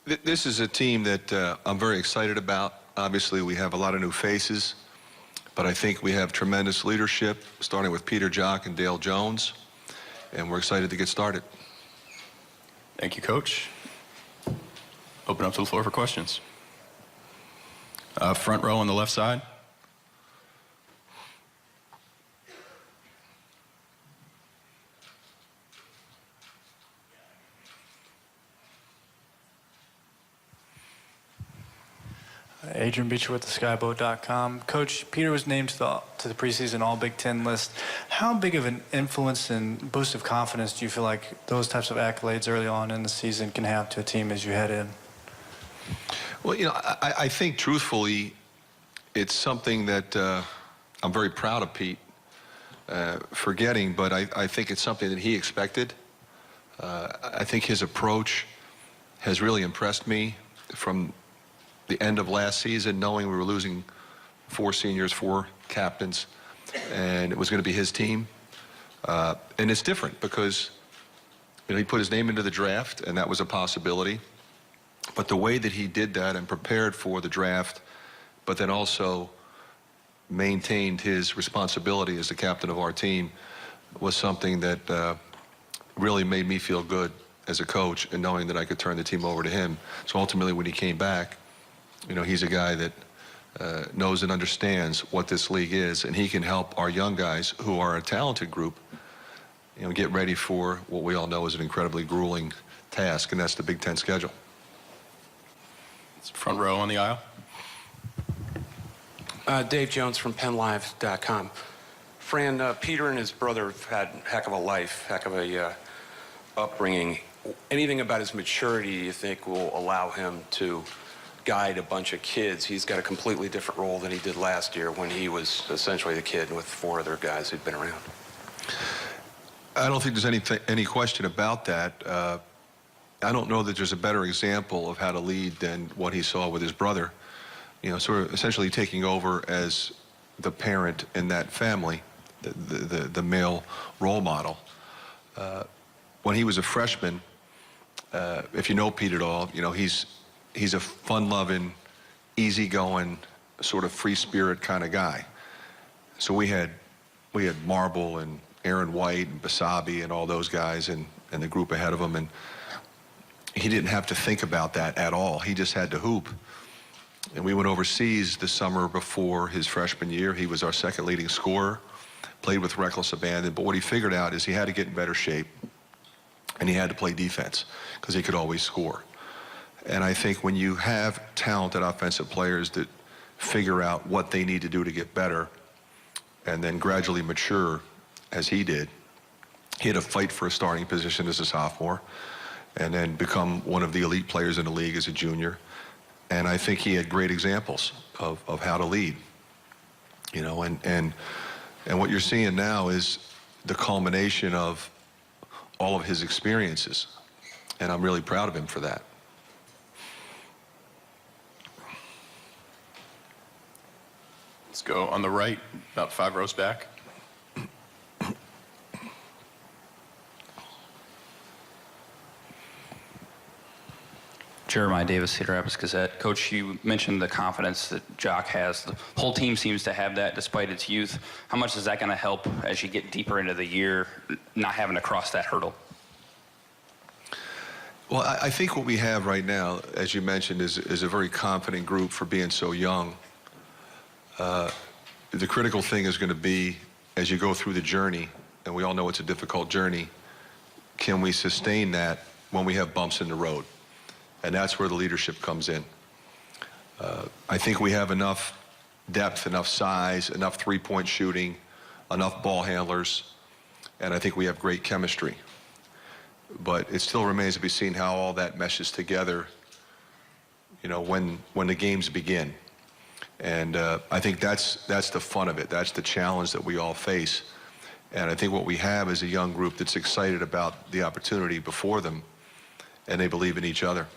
This is a team that I'm very excited about. Obviously, we have a lot of new faces, but I think we have tremendous leadership, starting with Peter Jock and Dale Jones, and we're excited to get started. Thank you, Coach. Open up to the floor for questions. Front row on the left side. Adrian Beecher with theskyboat.com. Coach, Peter was named to the preseason All Big Ten list. How big of an influence and boost of confidence do you feel like those types of accolades early on in the season can have to a team as you head in? Well, you know, I think truthfully, it's something that I'm very proud of Pete for getting, but I think it's something that he expected. I think his approach has really impressed me from the end of last season, knowing we were losing 4 seniors, 4 captains, and it was going to be his team. And it's different because, you know, he put his name into the draft, and that was a possibility. But the way that he did that and prepared for the draft, but then also maintained his responsibility as the captain of our team, was something that really made me feel good as a coach, and knowing that I could turn the team over to him. So ultimately, when he came back, you know, he's a guy that knows and understands what this league is, and he can help our young guys, who are a talented group, you know, get ready for what we all know is an incredibly grueling task, and that's the Big Ten schedule. It's front row on the aisle. Dave Jones from PennLive.com. Fran, Peter and his brother have had a heck of a life, heck of a upbringing. Anything about his maturity you think will allow him to guide a bunch of kids? He's got a completely different role than he did last year when he was essentially the kid with 4 other guys who'd been around. I don't think there's any question about that. I don't know that there's a better example of how to lead than what he saw with his brother. You know, sort of essentially taking over as the parent in that family, the male role model. When he was a freshman, if you know Pete at all, you know, he's a fun-loving, easygoing, sort of free spirit kind of guy. So we had Marble and Aaron White and Basabi and all those guys and the group ahead of him, and he didn't have to think about that at all. He just had to hoop. And we went overseas the summer before his freshman year. He was our 2nd leading scorer, played with reckless abandon, but what he figured out is he had to get in better shape, and he had to play defense because he could always score. And I think when you have talented offensive players that figure out what they need to do to get better and then gradually mature, as he did, he had to fight for a starting position as a sophomore and then become one of the elite players in the league as a junior. And I think he had great examples of how to lead. You know, and what you're seeing now is the culmination of all of his experiences. And I'm really proud of him for that. Let's go on the right, about 5 rows back. Jeremiah Davis, Cedar Rapids Gazette. Coach, you mentioned the confidence that Jock has. The whole team seems to have that despite its youth. How much is that going to help as you get deeper into the year, not having to cross that hurdle? Well, I think what we have right now, as you mentioned, is a very confident group for being so young. The critical thing is going to be, as you go through the journey, and we all know it's a difficult journey, can we sustain that when we have bumps in the road? And that's where the leadership comes in. I think we have enough depth, enough size, enough three-point shooting, enough ball handlers, and I think we have great chemistry. But it still remains to be seen how all that meshes together, you know, when the games begin. And I think that's the fun of it. That's the challenge that we all face. And I think what we have is a young group that's excited about the opportunity before them, and they believe in each other.